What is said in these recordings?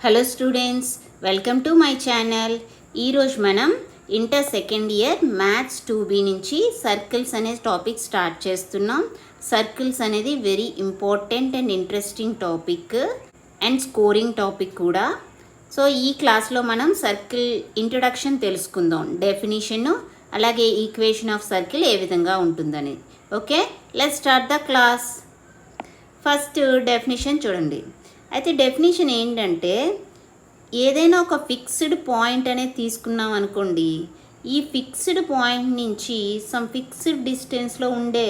Hello students, welcome to my channel. ఈరోజు మనం inter second year maths 2B నుంచి circles అనే టాపిక్ స్టార్ట్ చేస్తున్నాం. సర్కిల్స్ అనేది very important and interesting topic and scoring topic కూడా. So ఈ క్లాస్లో మనం సర్కిల్ ఇంట్రొడక్షన్ తెలుసుకుందాం, డెఫినిషన్, అలాగే ఈక్వేషన్ ఆఫ్ సర్కిల్ ఏ విధంగా ఉంటుందని. Okay, let's start the class. First definition చూడండి. అయితే డెఫినేషన్ ఏంటంటే, ఏదైనా ఒక ఫిక్స్డ్ పాయింట్ అనేది తీసుకున్నాం అనుకోండి, ఈ ఫిక్స్డ్ పాయింట్ నుంచి సమ్ ఫిక్స్డ్ డిస్టెన్స్లో ఉండే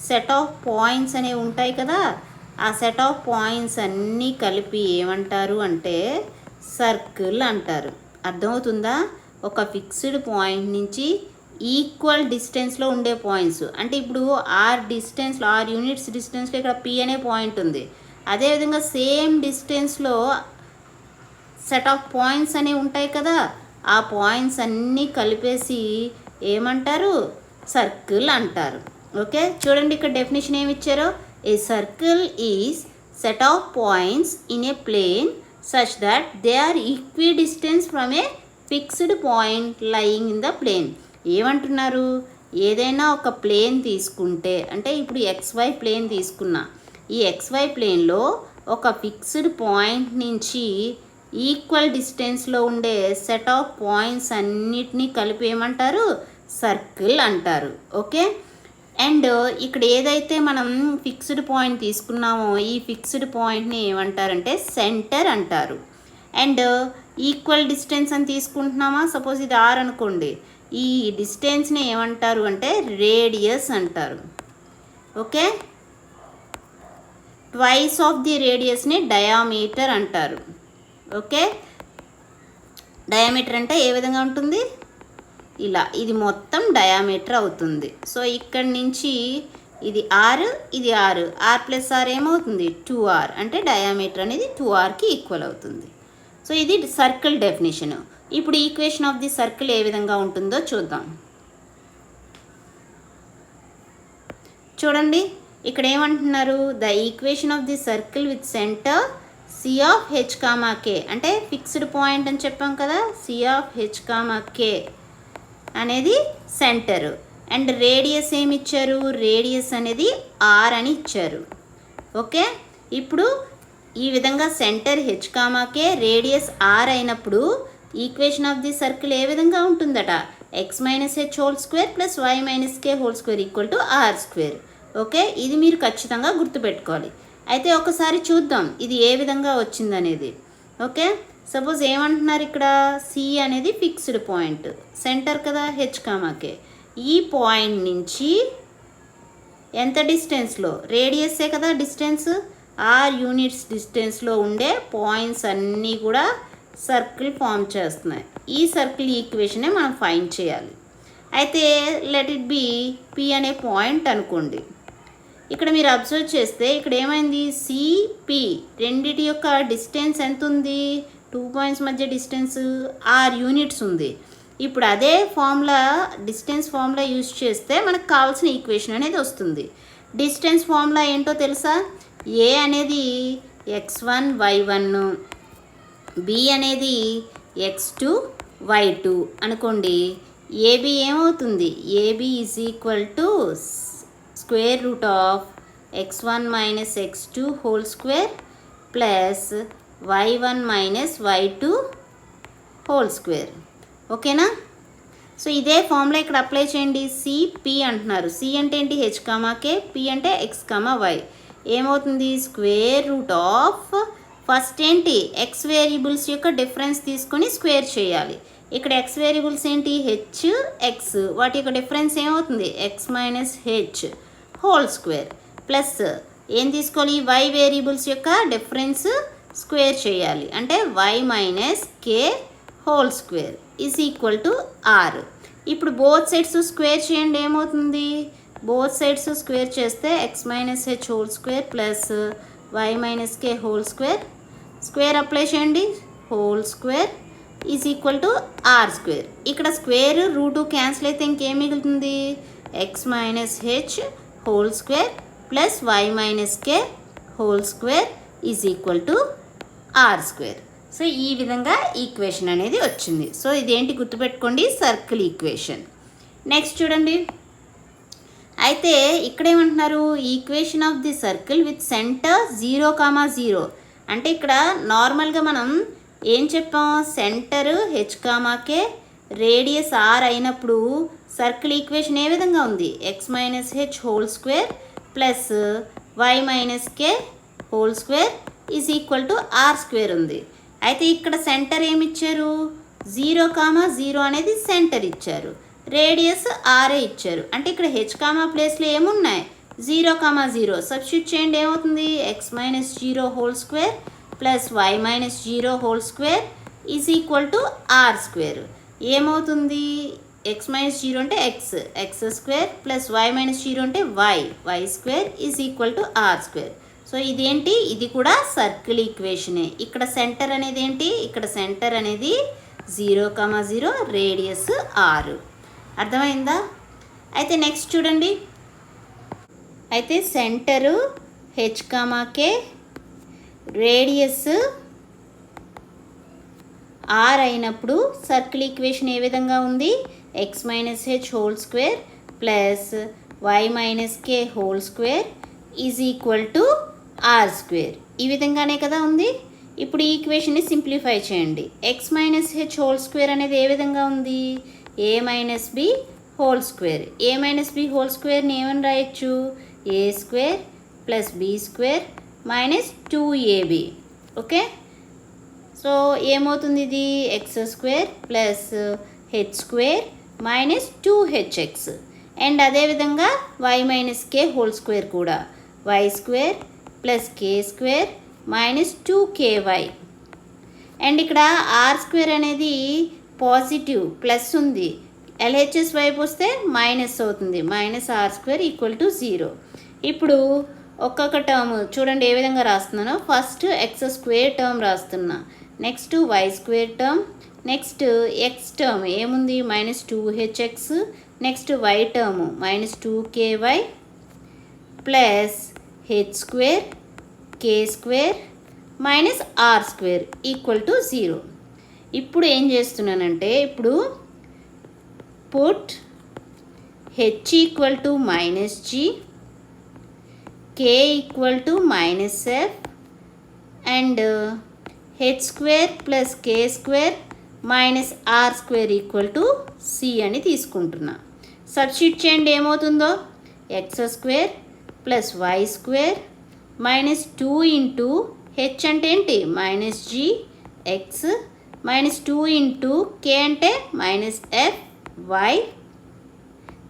సెట్ ఆఫ్ పాయింట్స్ అనేవి ఉంటాయి కదా, ఆ సెట్ ఆఫ్ పాయింట్స్ అన్నీ కలిపి ఏమంటారు అంటే సర్కిల్ అంటారు. అర్థమవుతుందా? ఒక ఫిక్స్డ్ పాయింట్ నుంచి ఈక్వల్ డిస్టెన్స్లో ఉండే పాయింట్స్ అంటే ఇప్పుడు ఆర్ యూనిట్స్ డిస్టెన్స్లో ఇక్కడ పి అనే పాయింట్ ఉంది. అదేవిధంగా సేమ్ డిస్టెన్స్లో సెట్ ఆఫ్ పాయింట్స్ అనేవి ఉంటాయి కదా, ఆ పాయింట్స్ అన్నీ కలిపేసి ఏమంటారు? సర్కిల్ అంటారు. ఓకే, చూడండి ఇక్కడ డెఫినేషన్ ఏమి ఇచ్చారో. A circle is set of points in a plane such that they are equidistance from a fixed point lying in the plane. ఏమంటున్నారు? ఏదైనా ఒక ప్లేన్ తీసుకుంటే, అంటే ఇప్పుడు XY ప్లేన్ తీసుకున్నా, ఈ XY ప్లేన్లో ఒక ఫిక్స్డ్ పాయింట్ నుంచి ఈక్వల్ డిస్టెన్స్లో ఉండే సెట్ ఆఫ్ పాయింట్స్ అన్నిటినీ కలిపి ఏమంటారు? సర్కిల్ అంటారు. ఓకే, అండ్ ఇక్కడ ఏదైతే మనం ఫిక్స్డ్ పాయింట్ తీసుకున్నామో ఈ ఫిక్స్డ్ పాయింట్ని ఏమంటారంటే సెంటర్ అంటారు. అండ్ ఈక్వల్ డిస్టెన్స్ అని తీసుకుంటున్నామా, సపోజ్ ఇది R అనుకోండి, ఈ డిస్టెన్స్ని ఏమంటారు అంటే రేడియస్ అంటారు. ఓకే, ట్వైస్ ఆఫ్ ది రేడియస్ని డయామీటర్ అంటారు. ఓకే, డయామీటర్ అంటే ఏ విధంగా ఉంటుంది? ఇలా, ఇది మొత్తం డయామీటర్ అవుతుంది. సో ఇక్కడి నుంచి ఇది R, ఇది R ప్లస్ R ఏమవుతుంది? 2R, అంటే డయామీటర్ అనేది 2Rకి ఈక్వల్ అవుతుంది. సో ఇది సర్కిల్ డెఫినేషన్. ఇప్పుడు ఈక్వేషన్ ఆఫ్ ది సర్కిల్ ఏ విధంగా ఉంటుందో చూద్దాం. చూడండి ఇక్కడ ఏమంటున్నారు? The equation of the circle with centre C of H, K, అంటే ఫిక్స్డ్ పాయింట్ అని చెప్పాం కదా, C ఆఫ్ H, K అనేది సెంటర్. అండ్ రేడియస్ ఏమి ఇచ్చారు? రేడియస్ అనేది R అని ఇచ్చారు. ఓకే, ఇప్పుడు ఈ విధంగా centre H, K, radius R అయినప్పుడు ఈక్వేషన్ ఆఫ్ ది సర్కిల్ ఏ విధంగా ఉంటుందట? x minus h whole square plus y minus k whole square equal to R square. Okay, ఇది మీరు ఖచ్చితంగా గుర్తుపెట్టుకోవాలి. అయితే ఒకసారి చూద్దాం ఇది ఏ విధంగా వచ్చిందనేది. ఓకే, సపోజ్ ఏమంటున్నారు ఇక్కడ? C అనేది ఫిక్స్డ్ పాయింట్, సెంటర్ కదా H, K. ఈ పాయింట్ నుంచి ఎంత డిస్టెన్స్లో? రేడియస్సే కదా డిస్టెన్స్, R యూనిట్స్ డిస్టెన్స్లో ఉండే పాయింట్స్ అన్నీ కూడా సర్కిల్ ఫామ్ చేస్తున్నాయి. ఈ సర్కిల్ ఈక్వేషనే మనం ఫైండ్ చేయాలి. అయితే లెట్ ఇట్ బి P అనే పాయింట్ అనుకోండి. ఇక్కడ మీరు అబ్జర్వ్ చేస్తే ఇక్కడ ఏమైంది? CP రెండిటి యొక్క డిస్టెన్స్ ఎంత ఉంది? 2 పాయింట్స్ మధ్య డిస్టెన్స్ R యూనిట్స్ ఉంది. ఇప్పుడు అదే ఫార్ములా, డిస్టెన్స్ ఫార్ములా యూజ్ చేస్తే మనకు కావాల్సిన ఈక్వేషన్ అనేది వస్తుంది. డిస్టెన్స్ ఫార్ములా ఏంటో తెలుసా? A అనేది x1 y1, B అనేది x2 y2 అనుకోండి. AB ఏమవుతుంది? AB is equal to square root of x1 minus x2 whole square plus y1 minus y2 whole square. ఓకేనా? సో ఇదే ఫార్ములా ఇక్కడ అప్లై చేయండి. CP అంటున్నారు. C అంటే ఏంటి? H, K, P అంటే x, y. ఏమవుతుంది? స్క్వేర్ రూట్ ఆఫ్, ఫస్ట్ ఏంటి? x వేరియబుల్స్ యొక్క డిఫరెన్స్ తీసుకొని స్క్వేర్ చేయాలి. ఇక్కడ x వేరియబుల్స్ ఏంటి? H, x, వాటి యొక్క డిఫరెన్స్ ఏమవుతుంది? x minus h whole square plus ఏం తీసుకోవాలి? y వేరియబుల్స్ యొక్క డిఫరెన్స్ స్క్వేర్ చేయాలి, అంటే y minus k whole square is equal to R. ఇప్పుడు బోత్ సైడ్స్ స్క్వేర్ చేయండి. ఏమవుతుంది? బోత్ సైడ్స్ స్క్వేర్ చేస్తే x minus h whole square plus y minus k whole square, square apply చేయండి, whole square is equal to R square. ఇక్కడ square root cancel అయితే ఇంకేం మిగులుతుంది? x minus h whole square plus y minus k whole square is equal to R square. So ఈ విధంగా equation అనేది వచ్చింది. So ఇదేంటి గుర్తుపెట్టుకోండి, సర్కిల్ ఈక్వేషన్. నెక్స్ట్ చూడండి, అయితే ఇక్కడ ఏమంటున్నారు, equation of the circle with centre 0,0. అంటే ఇక్కడ నార్మల్గా మనం ఏం చెప్పాం, సెంటర్ h, రేడియస్ r అయినప్పుడు సర్కిల్ ఈక్వేషన్ ఏ విధంగా ఉంది, x - h whole square plus y - k whole square is equal to r square ఉంది. అయితే ఇక్కడ సెంటర్ ఏమి ఇచ్చారు, 0,0 అనేది సెంటర్ ఇచ్చారు, రేడియస్ ఆరే ఇచ్చారు. అంటే ఇక్కడ h, ప్లేస్లో ఏమున్నాయి, 0,0. సబ్స్టిట్యూట్ చేయండి, ఏమవుతుంది, x - 0 whole square plus y - 0 whole square is equal to r square. ఏమవుతుంది, x - 0 అంటే x స్క్వేర్ ప్లస్ y - 0 అంటే y square is equal to r square. So ఇదేంటి, ఇది కూడా సర్కిల్ ఈక్వేషనే. ఇక్కడ సెంటర్ అనేది ఏంటి, ఇక్కడ సెంటర్ అనేది 0,0, రేడియస్ r. అర్థమైందా? అయితే నెక్స్ట్ చూడండి, అయితే centre h, k, radius r అయినప్పుడు సర్కిల్ ఈక్వేషన్ ఏ విధంగా ఉంది, x - h whole square plus y - k whole square is equal to r square. ఈ విధంగానే కదా ఉంది. ఇప్పుడు ఈ ఈక్వేషన్ని సింప్లిఫై చేయండి. x - h హోల్ స్క్వేర్ అనేది ఏ విధంగా ఉంది, a - b whole square. a - b whole స్క్వేర్ని ఏమని రాయొచ్చు, a square plus b square minus 2ab. Okay, so ఏమవుతుంది, ఇది x square plus h square minus 2hx. And అదేవిధంగా y - k హోల్ స్క్వేర్ కూడా y square plus k square minus 2ky. And ఇక్కడ r square అనేది positive plus ఉంది, LHS వైపు వస్తే minus అవుతుంది, -r స్క్వేర్ ఈక్వల్ టు 0. ఇప్పుడు ఒక్కొక్క టర్మ్ చూడండి ఏ విధంగా రాస్తున్నానో, ఫస్ట్ x స్క్వేర్ టర్మ్ రాస్తున్నా, next y square term, next x term ఏముంది -2hx, next y term -2ky plus h square k square minus r square equal to 0. ఇప్పుడు ఏం చేస్తున్నానంటే, ఇప్పుడు put h equal to -g, k equal to -f and h square plus k square minus r square equal to c అని తీసుకుంటున్నా. Substitute చేయండి, ఏమవుతుందో, x square plus y square minus 2 into h అంటే ఏంటి -g x minus 2 into k అంటే -f y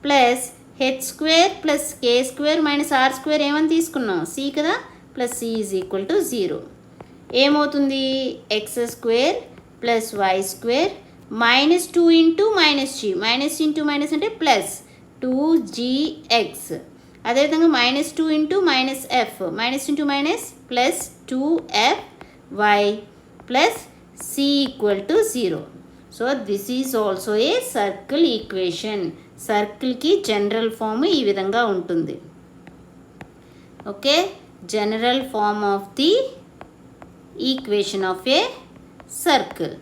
plus h square plus k square minus r square ఏమని తీసుకున్నాం, c కదా, plus c is equal to 0. ఏమవుతుంది, x square plus y square minus 2 into -g, minus into minus అంటే plus 2gx. అదేవిధంగా -2 into -f, minus into minus plus 2fy plus c equal to 0. So this is also a circle equation. సర్కిల్కి general form ఈ విధంగా ఉంటుంది. Okay, general form of the equation of a circle.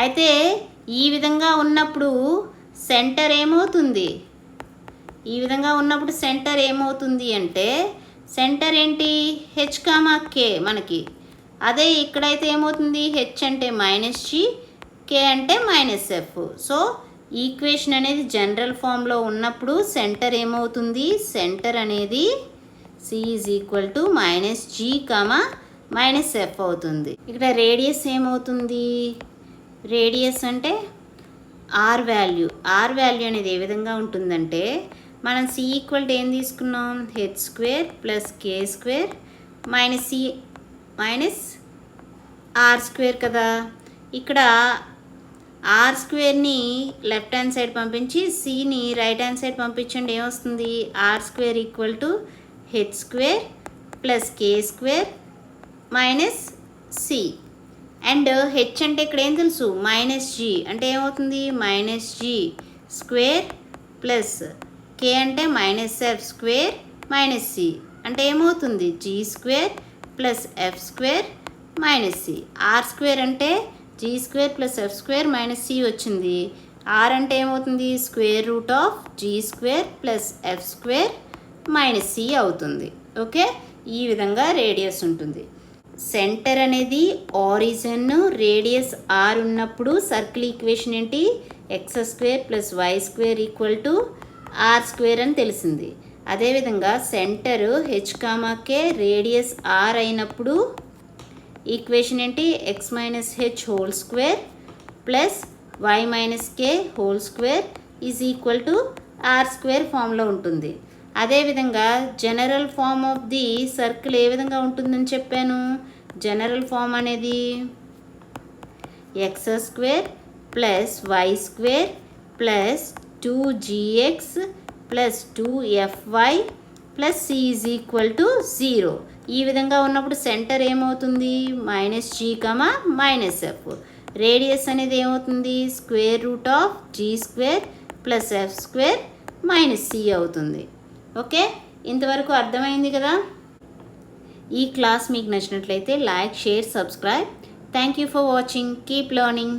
అయితే ఈ విధంగా ఉన్నప్పుడు center ఏమవుతుంది, ఈ విధంగా ఉన్నప్పుడు సెంటర్ ఏమవుతుంది అంటే, సెంటర్ ఏంటి h, k మనకి. అదే ఇక్కడైతే ఏమవుతుంది, h అంటే -g, k అంటే -f. సో ఈక్వేషన్ అనేది జనరల్ ఫామ్లో ఉన్నప్పుడు సెంటర్ ఏమవుతుంది, సెంటర్ అనేది c is equal to -g, -f అవుతుంది. ఇక్కడ రేడియస్ ఏమవుతుంది, రేడియస్ అంటే r వాల్యూ అనేది ఏ విధంగా ఉంటుందంటే, మనం c ఈక్వల్ టు ఏం తీసుకున్నాం, h square plus k square minus c minus r square కదా. ఇక్కడ r స్క్వేర్ని లెఫ్ట్ హ్యాండ్ సైడ్ పంపించి cని రైట్ హ్యాండ్ సైడ్ పంపించండి, ఏమొస్తుంది, r square equal to h square plus k square minus c. And h అంటే ఇక్కడ ఏం తెలుసు, -g అంటే ఏమవుతుంది, -g స్క్వేర్ ప్లస్ k అంటే -f స్క్వేర్ మైనస్ c అంటే ఏమవుతుంది, g square plus F square minus C. R square అంటే G square plus F square minus C వచ్చింది. ఆర్ అంటే ఏమవుతుంది, square root of G square plus F square minus C అవుతుంది. Okay, ఈ విధంగా radius ఉంటుంది. సెంటర్ అనేది ఆరిజిన్, రేడియస్ ఆర్ ఉన్నప్పుడు సర్కిల్ ఈక్వేషన్ ఏంటి, X square plus why square equal to R square అని తెలిసింది. అదేవిధంగా centre H comma K, radius R అయినప్పుడు ఈక్వేషన్ ఏంటి, X minus H whole square plus Y minus K whole square is equal to R square ఫామ్లో ఉంటుంది. అదేవిధంగా general form of the circle ఏ విధంగా ఉంటుందని చెప్పాను. జనరల్ ఫామ్ అనేది x square plus why square plus 2gx plus 2fy plus c is equal to 0. ఈ విధంగా ఉన్నప్పుడు సెంటర్ ఏమవుతుంది, minus g comma minus f. Radius అనేది ఏమవుతుంది, square root of G square plus F square minus C అవుతుంది. Okay, ఇంతవరకు అర్థమైంది కదా. ఈ క్లాస్ మీకు నచ్చినట్లయితే like, share, subscribe. Thank you for watching. Keep learning.